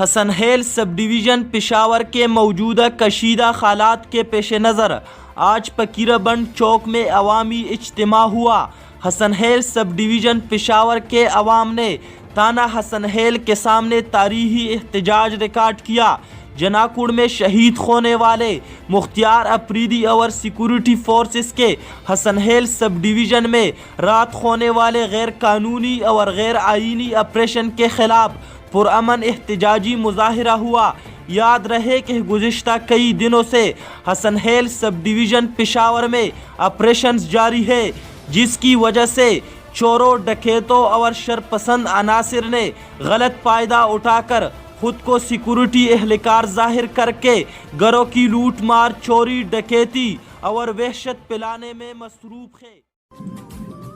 حسن heel سب division Peshawar کے موجودہ کشیدہ حالات کے پیش نظر آج پکیرہ بند چوک میں عوامی اجتماع ہوا۔ حسن ہیل سب ڈویژن پشاور کے عوام نے تانا حسن ہیل کے سامنے تاریخی احتجاج ریکارڈ کیا۔ جناکوڑ میں شہید ہونے والے مختار افریدی اور سیکورٹی فورسز کے حسن ہیل سب ڈویژن میں رات ہونے والے غیر قانونی اور غیر آئینی آپریشن کے خلاف پرامن احتجاجی مظاہرہ ہوا۔ یاد رہے کہ گزشتہ کئی دنوں سے حسن ہیل سب ڈویژن پشاور میں آپریشنز جاری ہے، جس کی وجہ سے چوروں، ڈکیتوں اور شرپسند عناصر نے غلط فائدہ اٹھا کر خود کو سیکورٹی اہلکار ظاہر کر کے گھروں کی لوٹ مار، چوری، ڈکیتی اور وحشت پھیلانے میں مصروف ہے۔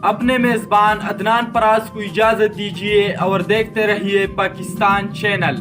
اپنے میزبان عدنان پراز کو اجازت دیجیے اور دیکھتے رہیے پاکستان چینل۔